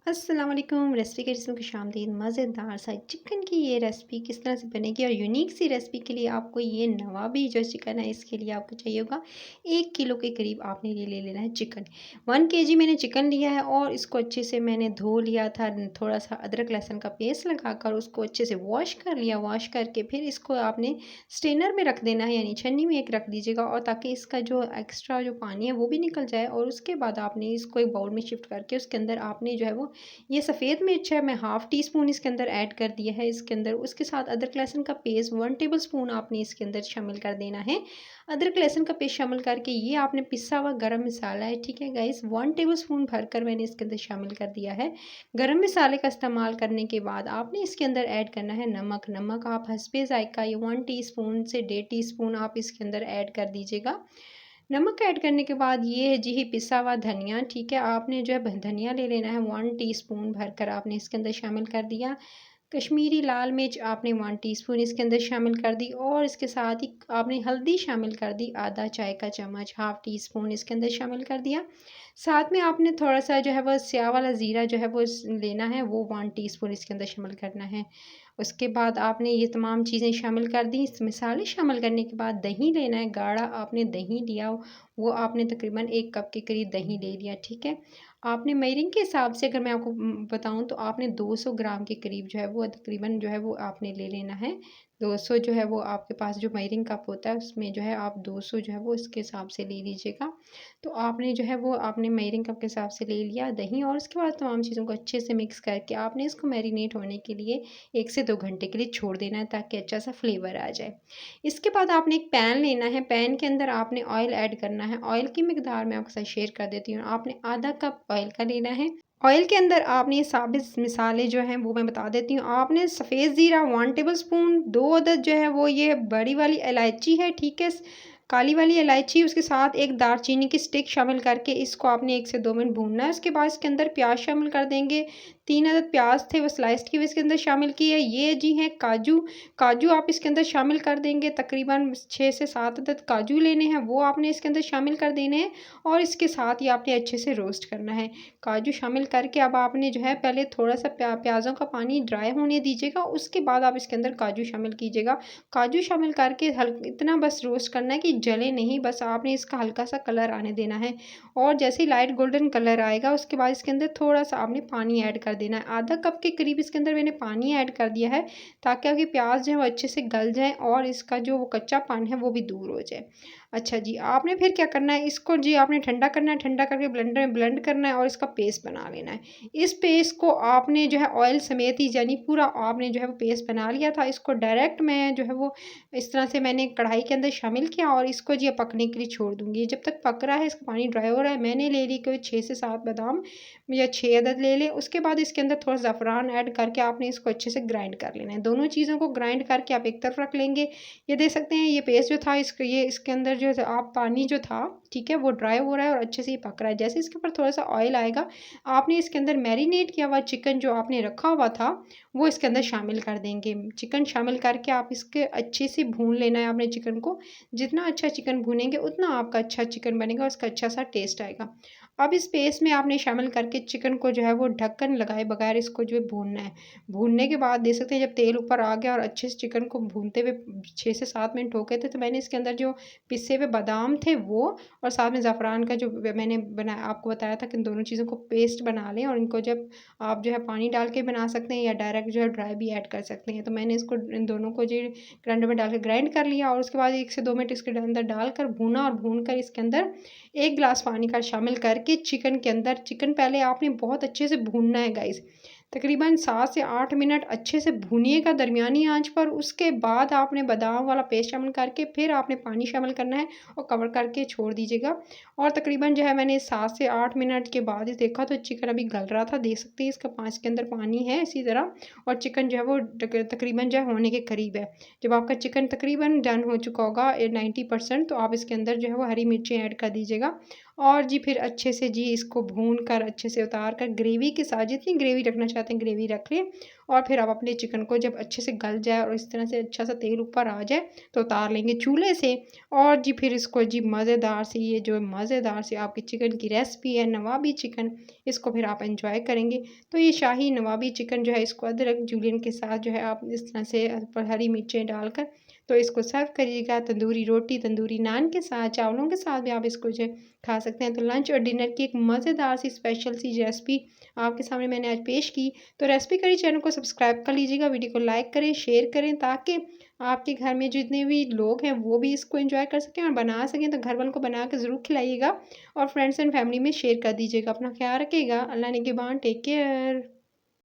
अस्सलाम वालेकुम। रेसिपी की जिसमें खुशामदीद। मज़ेदार सा चिकन की ये रेसिपी किस तरह से बनेगी और यूनिक सी रेसिपी के लिए आपको ये नवाबी जो चिकन है इसके लिए आपको चाहिए होगा 1 किलो के करीब आपने ये ले लेना है चिकन। 1 केजी मैंने चिकन लिया है और इसको अच्छे से मैंने धो लिया था। थोड़ा सा अदरक लहसुन का पेस्ट लगाकर उसको अच्छे से वॉश कर लिया। वॉश करके फिर इसको आपने स्ट्रेनर में रख देना है, यानी छन्नी में एक रख दीजिएगा, और ताकि इसका जो एक्स्ट्रा जो पानी है वो भी निकल जाए। और उसके बाद आपने इसको एक बाउल में शिफ्ट करके उसके अंदर आपने जो है वो ये सफ़ेद मिर्च है, मैं हाफ़ टी स्पून इसके अंदर ऐड कर दिया है इसके अंदर। उसके साथ अदरक लहसुन का पेस्ट 1 टेबल स्पून आपने इसके अंदर शामिल कर देना है। अदरक लहसुन का पेस्ट शामिल करके ये आपने पिसा हुआ गरम मसाला है, ठीक है गाइस, 1 टेबल स्पून भरकर मैंने इसके अंदर शामिल कर दिया है। गरम मसाले का इस्तेमाल करने के बाद आपने इसके अंदर ऐड करना है नमक। नमक आप हस्बे ज़ायक़ा ये 1 टीस्पून से 1.5 टीस्पून आप इसके अंदर ऐड कर दीजिएगा। नमक ऐड करने के बाद ये है जी पिसा हुआ धनिया, ठीक है, आपने जो है धनिया ले लेना है 1 टीस्पून भरकर आपने इसके अंदर शामिल कर दिया। कश्मीरी लाल मिर्च आपने 1 टीस्पून इसके अंदर शामिल कर दी, और इसके साथ ही आपने हल्दी शामिल कर दी, आधा चाय का चम्मच, हाफ़ टी स्पून इसके अंदर शामिल कर दिया। साथ में आपने थोड़ा सा जो है वो स्याह वाला ज़ीरा जो है वो लेना है, वो 1 टीस्पून इसके अंदर शामिल करना है। उसके बाद आपने ये तमाम चीज़ें शामिल कर दी। इस मसाले शामिल करने के बाद दही लेना है, गाढ़ा आपने दही लिया, वो आपने तकरीबन 1 कप के करीब दही ले लिया, ठीक है। आपने मेयरिंग के हिसाब से अगर मैं आपको बताऊँ तो आपने 200 ग्राम के करीब जो है वो तकरीबन जो है वो आपने ले लेना है। 200 जो है वो आपके पास जो मेयरिंग कप होता है उसमें जो है आप 200 जो है वो इसके हिसाब से ले लीजिएगा। तो आपने जो है वो आपने मेयरिंग कप के हिसाब से ले लिया दही, और उसके बाद तमाम चीज़ों को अच्छे से मिक्स करके आपने इसको मैरिनेट होने के लिए 1 से 2 घंटे के लिए छोड़ देना है, ताकि अच्छा सा फ्लेवर आ जाए। इसके बाद आपने एक पैन लेना है, पैन के अंदर आपने ऑयल ऐड करना है। ऑयल की मिकदार मैं आपके साथ शेयर कर देती हूँ। आपने आधा कप ऑयल का लेना है। ऑयल के अंदर आपने ये साबित मिसाले जो हैं वो मैं बता देती हूँ। आपने सफ़ेद ज़ीरा 1 टेबल स्पून, 2 अदद जो है वो ये बड़ी वाली इलायची है, ठीक है, काली वाली इलायची, उसके साथ एक दालचीनी की स्टिक शामिल करके इसको आपने 1 से 2 मिनट भूनना है। उसके बाद इसके अंदर प्याज शामिल कर देंगे। 3 अदद प्याज थे वो स्लाइस्ड किए हुए इसके अंदर शामिल किए। ये जी हैं काजू, काजू आप इसके अंदर शामिल कर देंगे। तकरीबन 6 से 7 अदद काजू लेने हैं, वो आपने इसके अंदर शामिल कर देने हैं, और इसके साथ ही आपने अच्छे से रोस्ट करना है। काजू शामिल करके अब आपने जो है पहले थोड़ा-सा प्याज़ों का पानी ड्राई होने दीजिएगा, उसके बाद आप इसके अंदर काजू शामिल कीजिएगा। काजू शामिल करके इतना बस रोस्ट करना है कि जले नहीं, बस आपने इसका हल्का-सा कलर आने देना है, और जैसे ही लाइट गोल्डन कलर आएगा उसके बाद इसके अंदर थोड़ा-सा आपने पानी ऐड कर देना है। आधा कप के करीब इसके अंदर मैंने पानी ऐड कर दिया है, ताकि आपके प्याज़ जो है वो अच्छे से गल जाएँ और इसका जो वो कच्चापन है वो भी दूर हो जाए। अच्छा जी, आपने फिर क्या करना है, इसको जी आपने ठंडा करना है, ठंडा करके ब्लेंडर में ब्लेंड करना है और इसका पेस्ट बना लेना है। इस पेस्ट को आपने जो है ऑयल समेत ही, यानी पूरा आपने जो है वो पेस्ट बना लिया था, इसको डायरेक्ट मैं जो है वो इस तरह से मैंने कढ़ाई के अंदर शामिल किया, और इसको जी पकने के लिए छोड़ दूँगी। जब तक पक रहा है, इसका पानी ड्राई हो रहा है, मैंने ले ली कोई 6 से 7 बादाम या 6 अदद ले लें। उसके बाद इसके अंदर थोड़ा ज़फ़रान ऐड करके आपने इसको अच्छे से ग्राइंड कर लेना है। दोनों चीज़ों को ग्राइंड करके आप एक तरफ रख लेंगे। ये देख सकते हैं ये पेस्ट जो था इसके अंदर जो आप पानी जो था, ठीक है, वो ड्राई हो रहा है और अच्छे से ये पक रहा है। जैसे इसके ऊपर थोड़ा-सा ऑयल आएगा, आपने इसके अंदर मैरिनेट किया हुआ चिकन जो आपने रखा हुआ था, वो इसके अंदर शामिल कर देंगे। चिकन शामिल करके आप इसके अच्छे से भून लेना है आपने चिकन को। जितना अच्छा चिकन भूनेंगे उतना आपका अच्छा चिकन बनेगा, उसका अच्छा-सा टेस्ट आएगा। अब इस पेस्ट में आपने शामिल करके चिकन को जो है वो ढक्कन लगाए बगैर इसको जो है भूनना है। भूनने के बाद देख सकते हैं जब तेल ऊपर आ गया और अच्छे से चिकन को भूनते हुए 6 से 7 मिनट हो गए थे, तो मैंने इसके अंदर जो पिसे हुए बादाम थे वो, और साथ में ज़ाफ़रान का जो मैंने बनाया आपको बताया था कि इन दोनों चीज़ों को पेस्ट बना लें, और इनको जब आप जो है पानी डाल के बना सकते हैं या डायरेक्ट जो है ड्राई भी ऐड कर सकते हैं। तो मैंने इसको इन दोनों को जो ग्राइंडर में डाल के ग्राइंड कर लिया, और उसके बाद 1 से 2 मिनट इसके अंदर डालकर भूना, और भूनकर इसके अंदर 1 गिलास पानी का शामिल करके चिकन के अंदर, चिकन पहले आपने बहुत अच्छे से भूनना है गाइस, तकरीबन 7 से 8 मिनट अच्छे से भूनिएगा दरमियानी आंच पर। उसके बाद आपने बादाम वाला पेस्ट शामिल करके फिर आपने पानी शामिल करना है और कवर करके छोड़ दीजिएगा। और तकरीबन जो है मैंने 7 से 8 मिनट के बाद ही देखा तो चिकन अभी गल रहा था, देख सकते हैं इसका पाँच के अंदर पानी है इसी तरह, और चिकन जो है वो तकरीबन जो है होने के करीब है। जब आपका चिकन तकरीबन डन हो चुका होगा 90%, तो आप इसके अंदर जो है वो हरी मिर्चें ऐड कर दीजिएगा, और जी फिर अच्छे से जी इसको भून कर अच्छे से उतार कर ग्रेवी के साथ जितनी ग्रेवी रखना चाहते चाहते हैं ग्रेवी रख लें और फिर आप अपने चिकन को जब अच्छे से गल जाए और इस तरह से अच्छा सा तेल ऊपर आ जाए तो उतार लेंगे चूल्हे से। और जी फिर इसको जी मज़ेदार सी ये जो मज़ेदार सी आपकी चिकन की रेसिपी है नवाबी चिकन, इसको फिर आप एंजॉय करेंगे। तो ये शाही नवाबी चिकन जो है इसको अदरक जूलियन के साथ जो है आप इस तरह से ऊपर हरी मिर्चें डालकर तो इसको सर्व करिएगा तंदूरी रोटी, तंदूरी नान के साथ, चावलों के साथ भी आप इसको जो है खा सकते हैं। तो लंच और डिनर की एक मज़ेदार सी स्पेशल सी रेसिपी आपके सामने मैंने आज पेश की। तो रेसिपी करी चैनल को सब्सक्राइब कर लीजिएगा, वीडियो को लाइक करें, शेयर करें ताकि आपके घर में जितने भी लोग हैं वो भी इसको एंजॉय कर सकें और बना सकें। तो घर वालों को बना के ज़रूर खिलाइएगा और फ्रेंड्स एंड फैमिली में शेयर कर दीजिएगा। अपना ख्याल रखिएगा। अल्लाह निगहबान, टेक केयर।